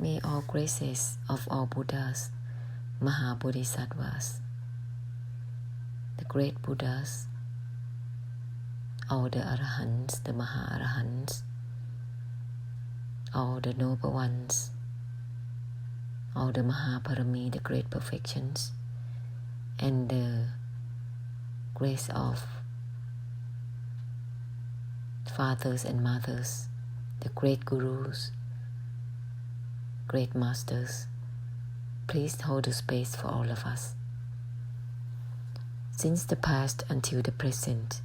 May all graces of all Buddhas, Maha Bodhisattvas, the great Buddhas, all the Arahants, the Maha Arahants, all the noble ones, all the Mahaparami, the great perfections, and the grace of fathers and mothers, the great gurus, great masters, please hold the space for all of us. Since the past until the present,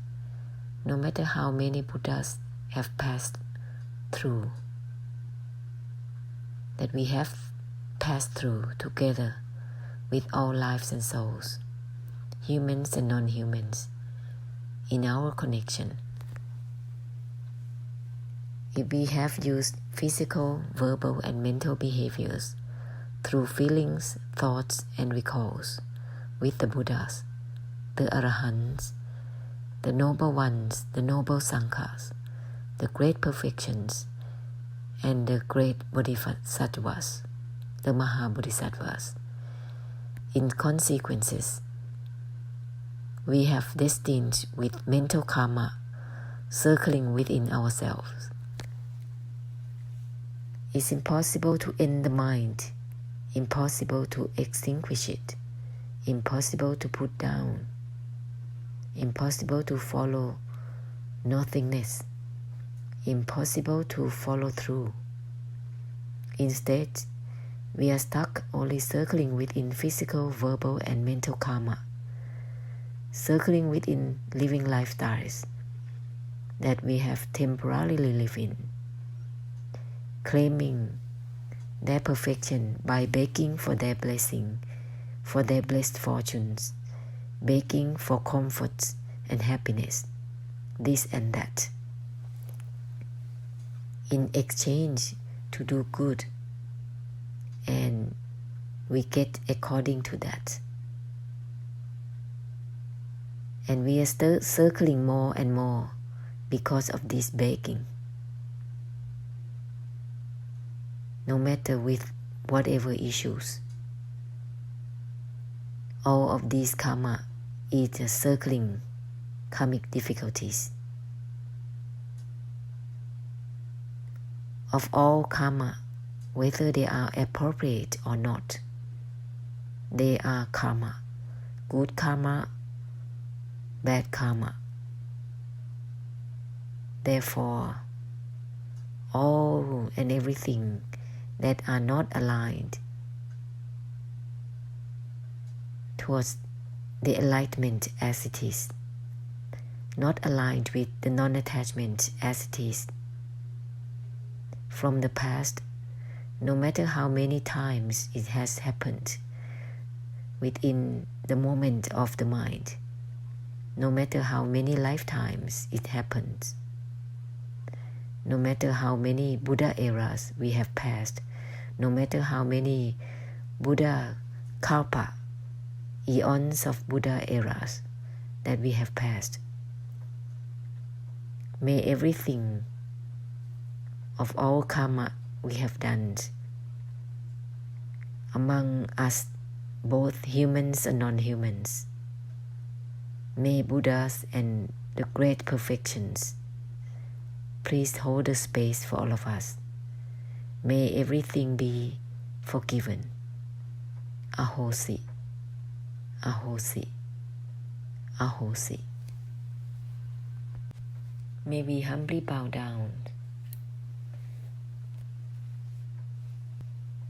no matter how many Buddhas have passed through, that we have passed through together with all lives and souls, humans and non-humans, in our connection. If we have used physical, verbal, and mental behaviors through feelings, thoughts, and recalls with the Buddhas, the Arahants, the noble ones, the noble Sanghas, the great perfections, and the great Bodhisattvas, the Maha Bodhisattvas. In consequences, we have destined with mental karma circling within ourselves. It's impossible to end the mind, impossible to extinguish it, impossible to put down, impossible to follow nothingness, impossible to follow through. Instead, we are stuck only circling within physical, verbal, and mental karma, circling within living lifestyles that we have temporarily lived in, claiming their perfection by begging for their blessing, for their blessed fortunes, begging for comfort and happiness, this and that, in exchange to do good, and we get according to that. And we are still circling more and more because of this begging. No matter with whatever issues, all of these karma is just circling karmic difficulties. Of all karma, whether they are appropriate or not, they are karma, good karma, bad karma. Therefore, all and everything that are not aligned towards the enlightenment as it is, not aligned with the non-attachment as it is, from the past, no matter how many times it has happened within the moment of the mind, no matter how many lifetimes it happens, no matter how many Buddha eras we have passed, no matter how many Buddha kalpa, eons of Buddha eras that we have passed, may everything of all karma we have done among us, both humans and non-humans, may Buddhas and the great perfections please hold the space for all of us. May everything be forgiven. Ahosi, ahosi, ahosi. May we humbly bow down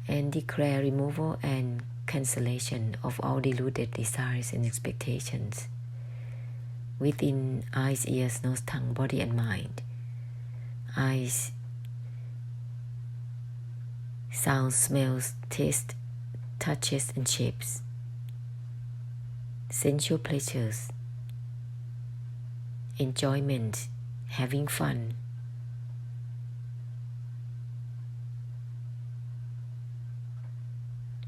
and declare removal and cancellation of all deluded desires and expectations within eyes, ears, nose, tongue, body, and mind. Eyes, sounds, smells, taste, touches, and shapes. Sensual pleasures, enjoyment, having fun.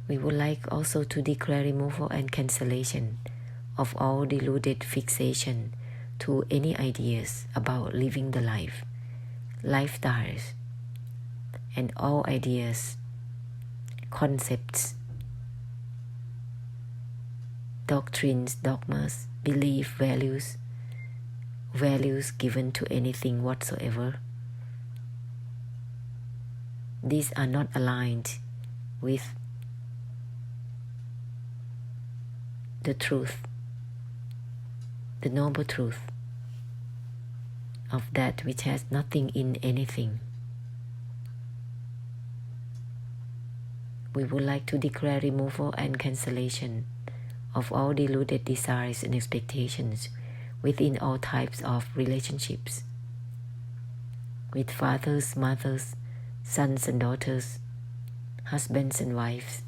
We would like also to declare removal and cancellation of all deluded fixation to any ideas about living the life, lifestyles, and all ideas concepts, doctrines, dogmas, belief, values given to anything whatsoever. These are not aligned with the truth, the noble truth of that which has nothing in anything. We would like to declare removal and cancellation of all deluded desires and expectations within all types of relationships, with fathers, mothers, sons and daughters, husbands and wives,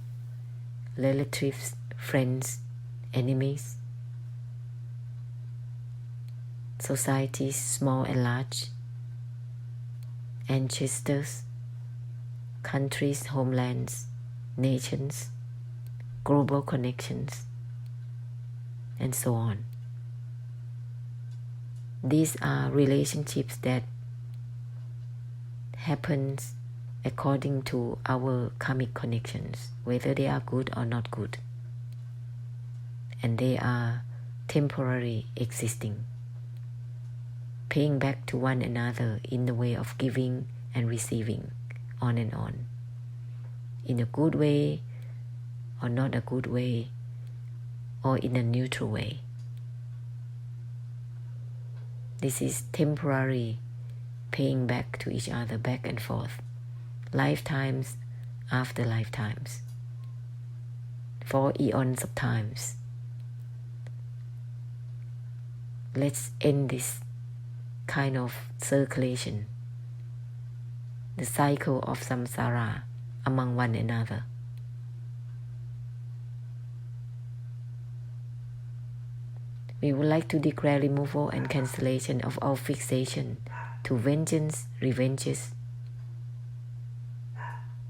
relatives, friends, enemies, societies, small and large, ancestors, countries, homelands, nations, global connections, and so on. These are relationships that happens according to our karmic connections, whether they are good or not good. And they are temporary existing, paying back to one another in the way of giving and receiving, on and on, in a good way or not a good way, or in a neutral way. This is temporary paying back to each other, back and forth, lifetimes after lifetimes, for eons of times. Let's end this kind of circulation, the cycle of samsara among one another. We would like to declare removal and cancellation of all fixation to vengeance, revenges,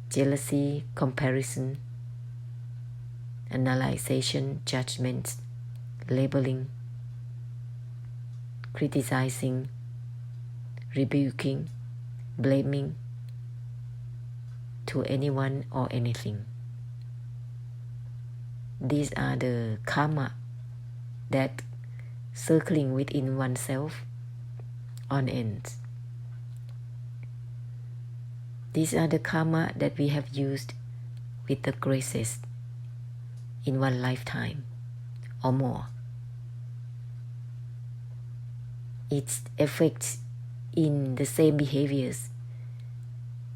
jealousy, comparison, analyzation, judgment, labeling, criticizing, rebuking, blaming to anyone or anything. These are the karma that circling within oneself on ends. These are the karma that we have used with the graces in one lifetime or more. Its effects in the same behaviors,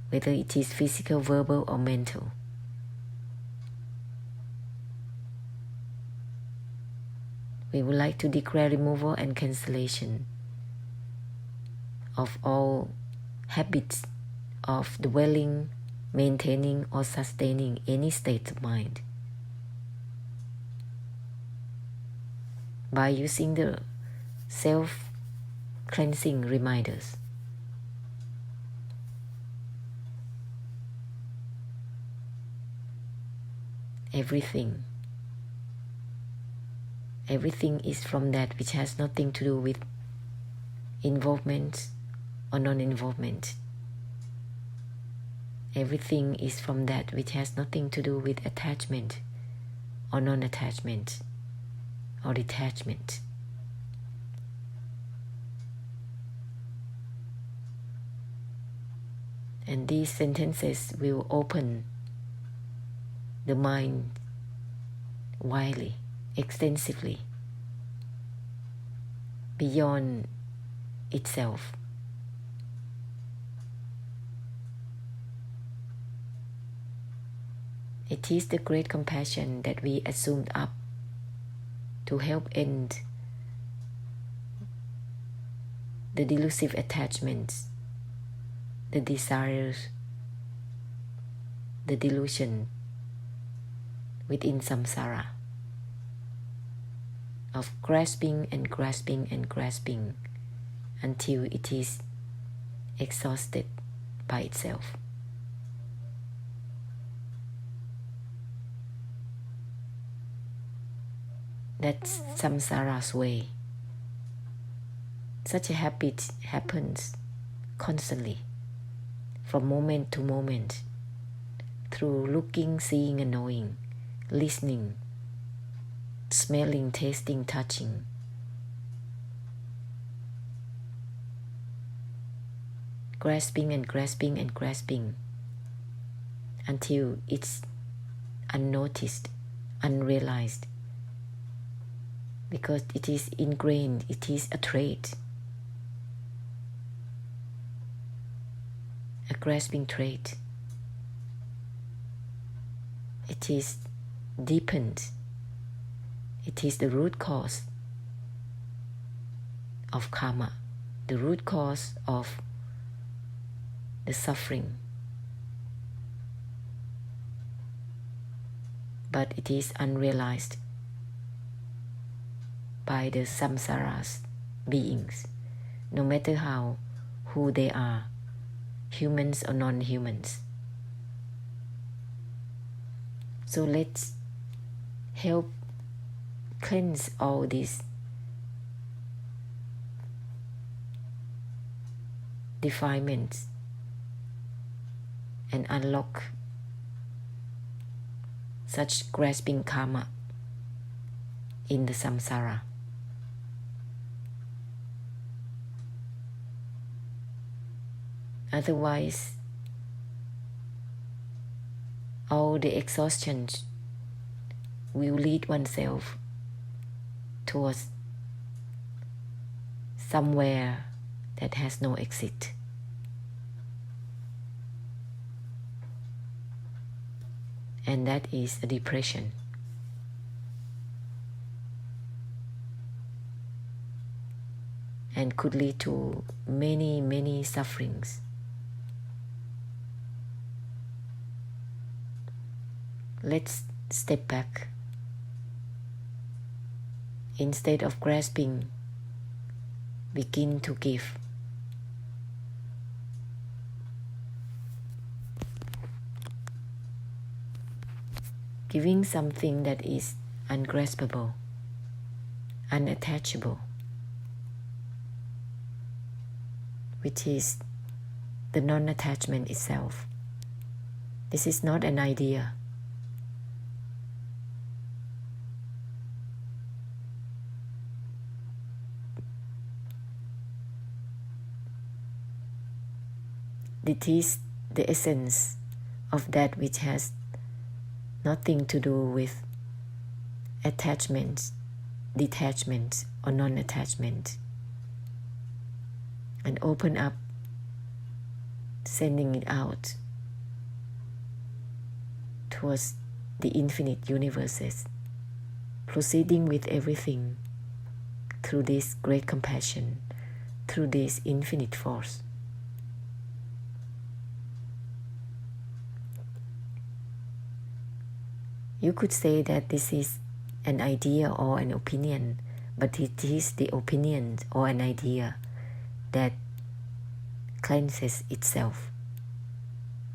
whether it is physical, verbal, or mental. We would like to declare removal and cancellation of all habits of dwelling, maintaining, or sustaining any state of mind by using the self-cleansing reminders. Everything is from that which has nothing to do with involvement or non-involvement. Everything is from that which has nothing to do with attachment or non-attachment or detachment. And these sentences will open the mind widely, extensively, beyond itself. It is the great compassion that we assumed up to help end the delusive attachments, the desires, the delusion within samsara of grasping and grasping and grasping until it is exhausted by itself. That's samsara's way. Such a habit happens constantly, from moment to moment, through looking, seeing and knowing, listening, smelling, tasting, touching. Grasping and grasping and grasping until it's unnoticed, unrealized, because it is ingrained, it is a trait, a grasping trait. It is deepened. It is the root cause of karma, the root cause of the suffering. But it is unrealized by the samsaras beings, no matter who they are, humans or non-humans. So let's help cleanse all these defilements and unlock such grasping karma in the samsara. Otherwise, all the exhaustion will lead oneself towards somewhere that has no exit. And that is a depression. And could lead to many, many sufferings. Let's step back. Instead of grasping, begin to give. Giving something that is ungraspable, unattachable, which is the non-attachment itself. This is not an idea. It is the essence of that which has nothing to do with attachment, detachment, or non-attachment. And open up, sending it out towards the infinite universes, proceeding with everything through this great compassion, through this infinite force. You could say that this is an idea or an opinion, but it is the opinion or an idea that cleanses itself.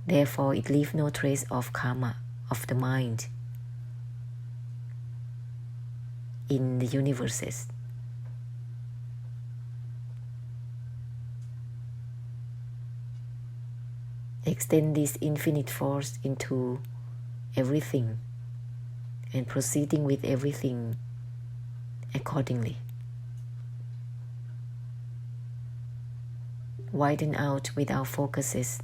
Therefore, it leaves no trace of karma of the mind in the universes. Extend this infinite force into everything and proceeding with everything accordingly. Widen out with our focuses.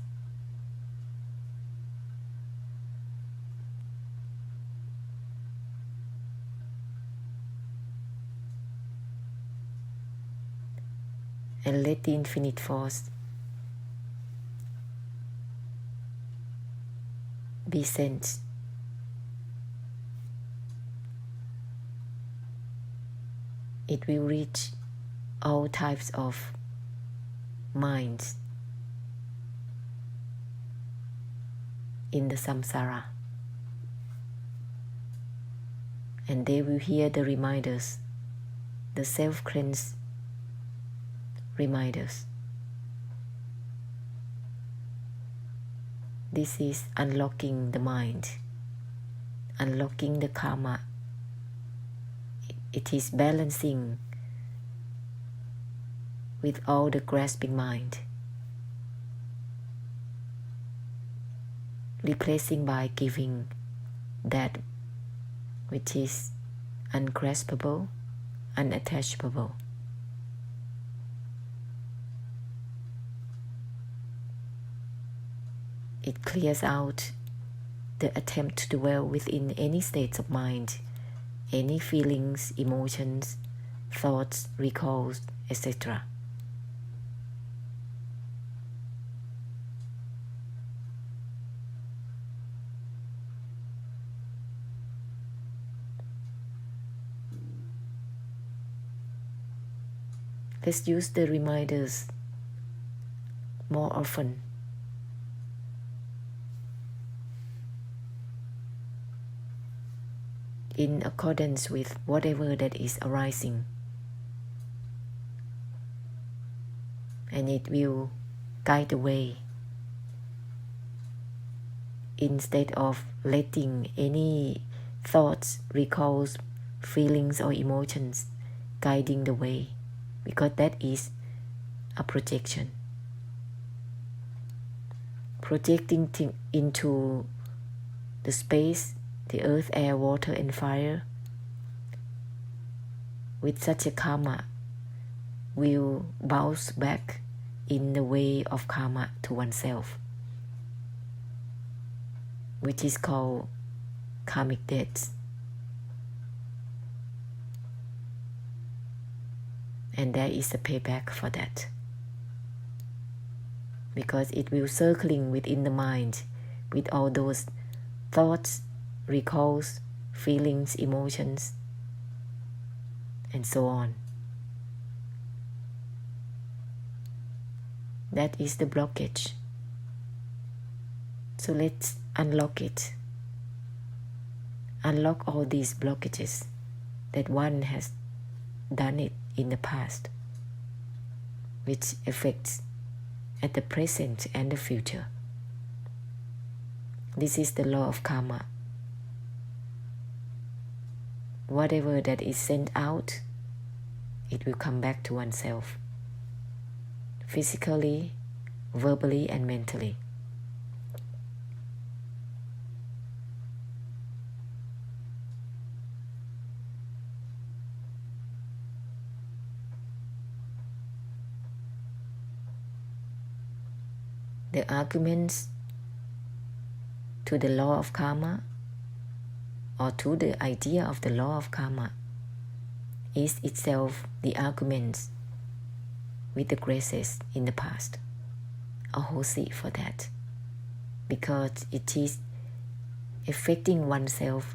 And let the infinite force be sent. It will reach all types of minds in the samsara. And they will hear the reminders, the self-cleansed reminders. This is unlocking the mind, unlocking the karma. It is balancing with all the grasping mind. replacing by giving that which is ungraspable, unattachable. It clears out the attempt to dwell within any states of mind, any feelings, emotions, thoughts, recalls, etc. Let's use the reminders more often. In accordance with whatever that is arising. And it will guide the way instead of letting any thoughts, recalls, feelings or emotions guiding the way, because that is a projection. Projecting into the space, the earth, air, water and fire with such a karma will bounce back in the way of karma to oneself, which is called karmic debts. And there is a payback for that, because it will circling within the mind with all those thoughts, recalls, feelings, emotions, and so on. That is the blockage. So let's unlock it. Unlock all these blockages that one has done it in the past, which affects at the present and the future. This is the law of karma. Whatever that is sent out, it will come back to oneself, physically, verbally, and mentally. The arguments to the law of karma, or to the idea of the law of karma, is itself the arguments with the graces in the past. Ahosi for that, because it is affecting oneself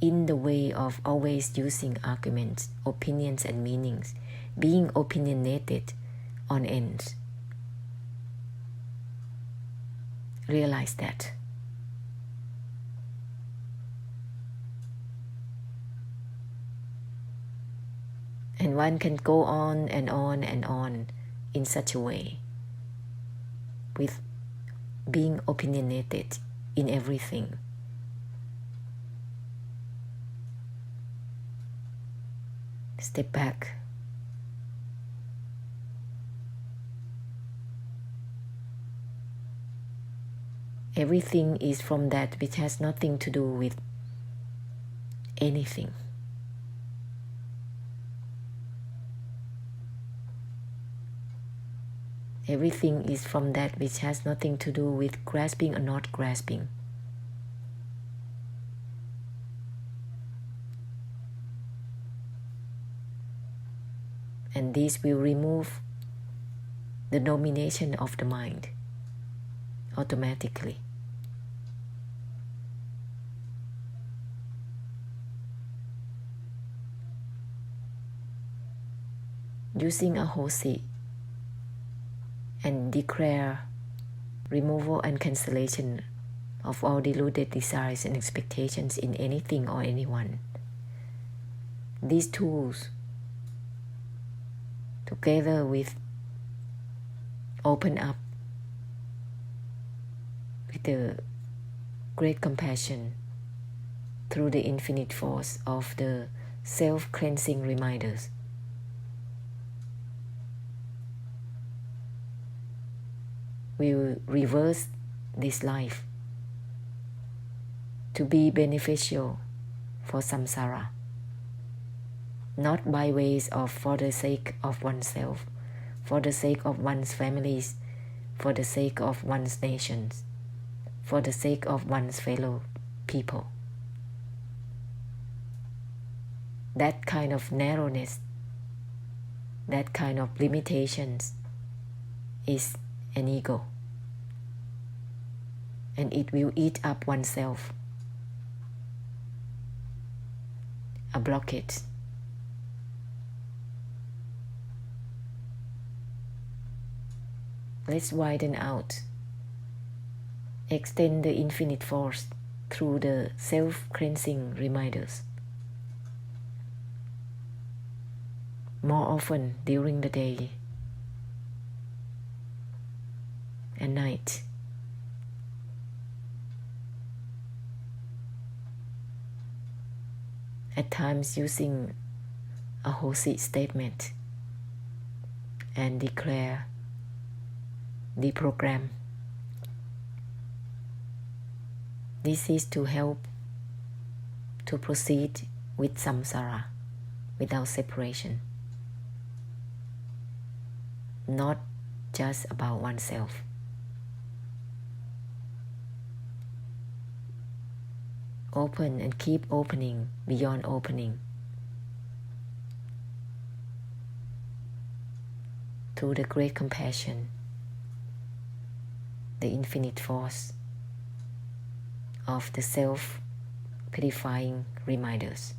in the way of always using arguments, opinions and meanings, being opinionated on ends. Realize that. And one can go on and on and on in such a way, with being opinionated in everything. Step back. Everything is from that which has nothing to do with anything. Everything is from that which has nothing to do with grasping or not grasping. And this will remove the domination of the mind automatically. Using ahosi and declare removal and cancellation of all deluded desires and expectations in anything or anyone. These tools, together with open up with the great compassion through the infinite force of the self-cleansing reminders, will reverse this life to be beneficial for samsara, not by ways of for the sake of oneself, for the sake of one's families, for the sake of one's nations, for the sake of one's fellow people. That kind of narrowness, that kind of limitations is an ego, and it will eat up oneself, a blockage. Let's widen out, extend the infinite force through the self-cleansing reminders. More often during the day and night. At times using a Hosi statement and declare the program. This is to help to proceed with samsara without separation, not just about oneself. Open and keep opening beyond opening to the great compassion, the infinite force of the self-purifying reminders.